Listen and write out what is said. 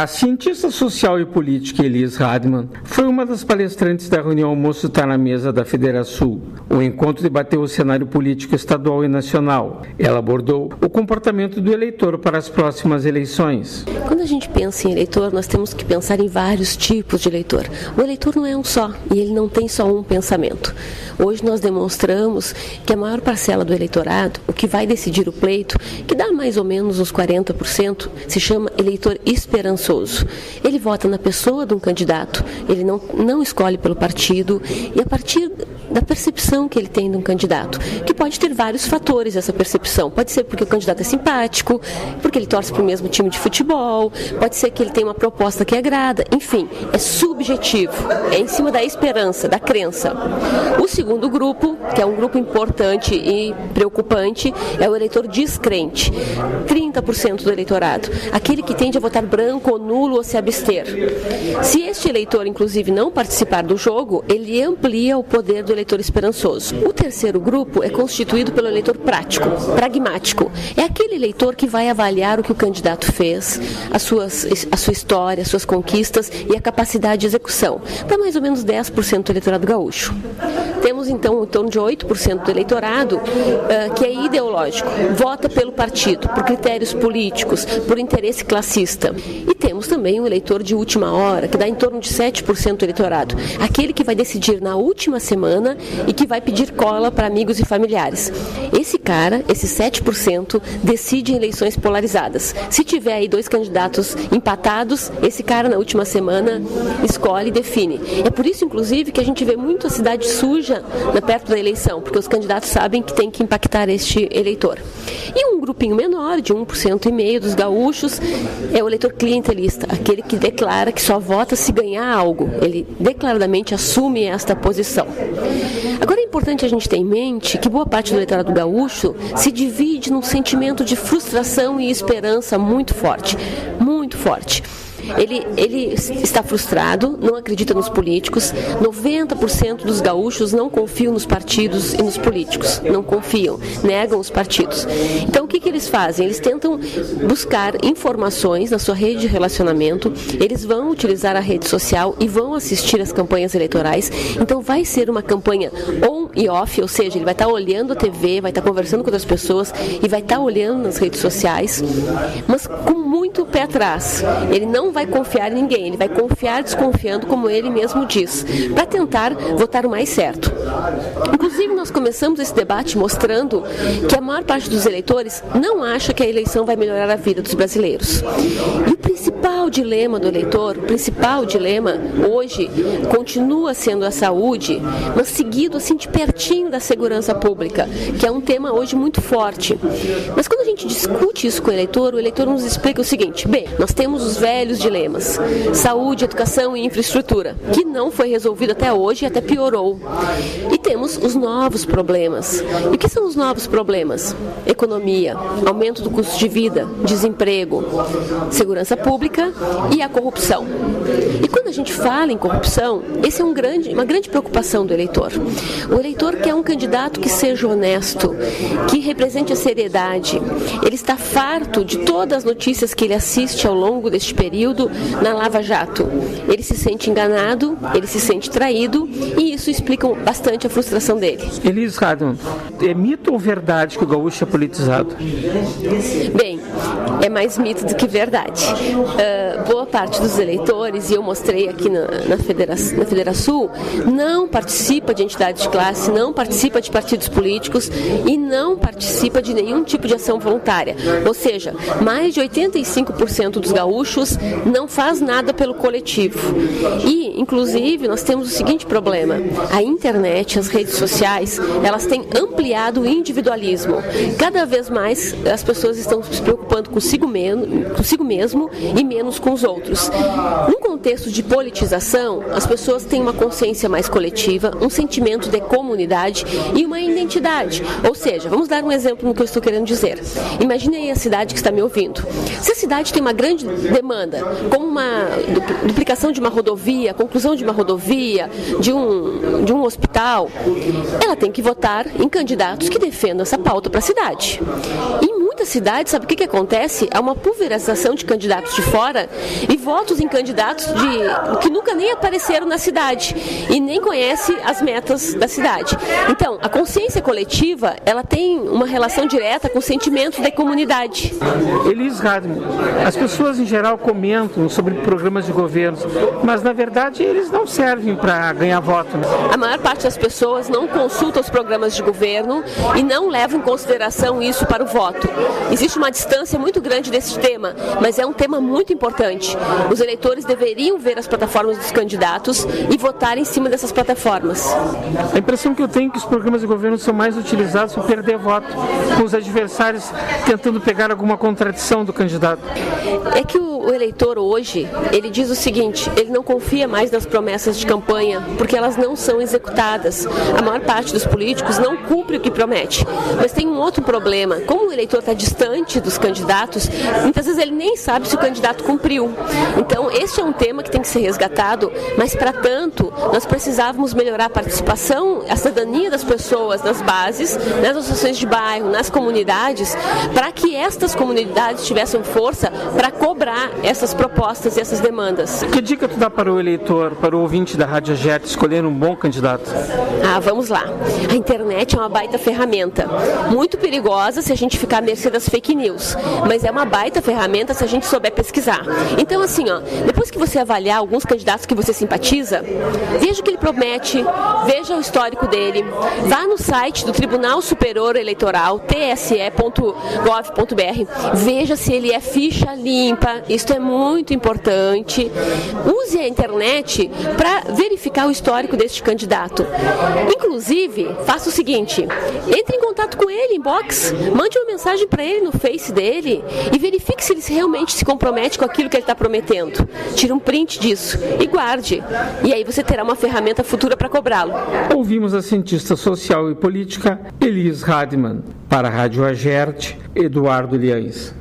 A cientista social e política Elis Radman foi uma das palestrantes da reunião Almoço Tá na Mesa da Federação. O encontro debateu o cenário político estadual e nacional. Ela abordou o comportamento do eleitor para as próximas eleições. Quando a gente pensa em eleitor, nós temos que pensar em vários tipos de eleitor. O eleitor não é um só, e ele não tem só um pensamento. Hoje nós demonstramos que a maior parcela do eleitorado, o que vai decidir o pleito, que dá mais ou menos uns 40%, se chama eleitor esperançoso. Ele vota na pessoa de um candidato, ele não escolhe pelo partido, e a partir da percepção que ele tem de um candidato, que pode ter vários fatores essa percepção. Pode ser porque o candidato é simpático, porque ele torce para o mesmo time de futebol, pode ser que ele tem uma proposta que agrada, enfim, é subjetivo, é em cima da esperança, da crença. O segundo grupo, que é um grupo importante e preocupante, é o eleitor descrente, 30% do eleitorado, aquele que tende a votar branco ou nulo ou se abster. Se este eleitor, inclusive, não participar do jogo, ele amplia o poder do eleitor esperançoso. O terceiro grupo é constituído pelo eleitor prático, pragmático. É aquele eleitor que vai avaliar o que o candidato fez, a sua história, as suas conquistas e a capacidade de execução. Para mais ou menos 10% do eleitorado gaúcho. Temos, então, em torno de 8% do eleitorado que é ideológico, vota pelo partido, por critérios políticos, por interesse classista. E temos também um eleitor de última hora, que dá em torno de 7% do eleitorado, aquele que vai decidir na última semana e que vai pedir cola para amigos e familiares. Esse cara, esses 7%, decide em eleições polarizadas. Se tiver aí dois candidatos empatados, esse cara na última semana escolhe e define. É por isso, inclusive, que a gente vê muito a cidade suja perto da eleição, porque os candidatos sabem que tem que impactar este eleitor. E um grupinho menor, de 1,5% dos gaúchos, é o eleitor clientelista, aquele que declara que só vota se ganhar algo. Ele declaradamente assume esta posição. Agora é importante a gente ter em mente que boa parte do eleitorado gaúcho se divide num sentimento de frustração e esperança muito forte, muito forte. Ele está frustrado, não acredita nos políticos. 90% dos gaúchos não confiam nos partidos e nos políticos. Não confiam, negam os partidos. Então, o que eles fazem? Eles tentam buscar informações na sua rede de relacionamento, eles vão utilizar a rede social e vão assistir às campanhas eleitorais. Então, vai ser uma campanha on e off, ou seja, ele vai estar olhando a TV, vai estar conversando com outras pessoas e vai estar olhando nas redes sociais, mas com muito pé atrás. Ele não vai confiar em ninguém, ele vai confiar desconfiando, como ele mesmo diz, para tentar votar o mais certo. Inclusive, nós começamos esse debate mostrando que a maior parte dos eleitores não acha que a eleição vai melhorar a vida dos brasileiros. E o principal dilema do eleitor, o principal dilema hoje continua sendo a saúde, mas seguido assim de pertinho da segurança pública, que é um tema hoje muito forte. Mas quando a gente discute isso com o eleitor nos explica o seguinte: bem, nós temos os velhos dilemas, saúde, educação e infraestrutura, que não foi resolvido até hoje e até piorou. E temos os novos problemas. E o que são os novos problemas? Economia, aumento do custo de vida, desemprego, segurança pública e a corrupção. E quando a gente fala em corrupção, esse é uma grande preocupação do eleitor. O eleitor quer um candidato que seja honesto, que represente a seriedade. Ele está farto de todas as notícias que ele assiste ao longo deste período na Lava Jato. Ele se sente enganado, ele se sente traído e isso explica bastante a frustração dele. Elis Radman, é mito ou verdade que o gaúcho é politizado? Bem, é mais mito do que verdade. Boa parte dos eleitores, e eu mostrei aqui na Federação, não participa de entidades de classe, não participa de partidos políticos e não participa de nenhum tipo de ação voluntária. Ou seja, mais de 85% dos gaúchos não faz nada pelo coletivo. E, inclusive, nós temos o seguinte problema: a internet, as redes sociais, elas têm ampliado o individualismo. Cada vez mais as pessoas estão se preocupando consigo mesmo e menos com os outros. Num contexto de politização, as pessoas têm uma consciência mais coletiva, um sentimento de comunidade e uma identidade. Ou seja, vamos dar um exemplo no que eu estou querendo dizer. Imagine aí a cidade que está me ouvindo. Se a cidade tem uma grande demanda, como uma duplicação de uma rodovia, conclusão de uma rodovia, de um hospital, ela tem que votar em candidatos que defendam essa pauta para a cidade. E muitas cidades, sabe o que acontece? É uma pulverização de candidatos de fora e votos em candidatos que nunca nem apareceram na cidade e nem conhece as metas da cidade. Então, a consciência coletiva, ela tem uma relação direta com o sentimento da comunidade. Elis Radman, as pessoas em geral comentam sobre programas de governo, mas na verdade eles não servem para ganhar voto. Né? A maior parte das pessoas não consulta os programas de governo e não leva em consideração isso para o voto. Existe uma distância muito grande desse tema, mas é um tema muito importante. Os eleitores deveriam ver as plataformas dos candidatos e votar em cima dessas plataformas. A impressão que eu tenho é que os programas de governo são mais utilizados para perder voto, com os adversários tentando pegar alguma contradição do candidato. É que o eleitor hoje, ele diz o seguinte, ele não confia mais nas promessas de campanha, porque elas não são executadas. A maior parte dos políticos não cumpre o que promete. Mas tem um outro problema, como o eleitor está distante dos candidatos, muitas vezes ele nem sabe se o candidato cumpriu. Então, este é um tema que tem que ser resgatado, mas para tanto, nós precisávamos melhorar a participação, a cidadania das pessoas nas bases, nas associações de bairro, nas comunidades, para que estas comunidades tivessem força para cobrar essas propostas e essas demandas. Que dica tu dá para o eleitor, para o ouvinte da Rádio AGERT escolher um bom candidato? Vamos lá. A internet é uma baita ferramenta. Muito perigosa se a gente ficar à mercê das fake news, mas é uma baita ferramenta se a gente souber pesquisar. Então, assim, depois que você avaliar alguns candidatos que você simpatiza, veja o que ele promete, veja o histórico dele, vá no site do Tribunal Superior Eleitoral, tse.gov.br, veja se ele é ficha limpa, isto é muito importante. Use a internet para verificar o histórico deste candidato. Inclusive, faça o seguinte, entre em contato com ele, inbox, mande uma mensagem para ele no Face dele e verifique se ele realmente se compromete com aquilo que ele está prometendo. Tire um print disso e guarde. E aí você terá uma ferramenta futura para cobrá-lo. Ouvimos a cientista social e política Elis Radman. Para a Rádio AGERT, Eduardo Liães.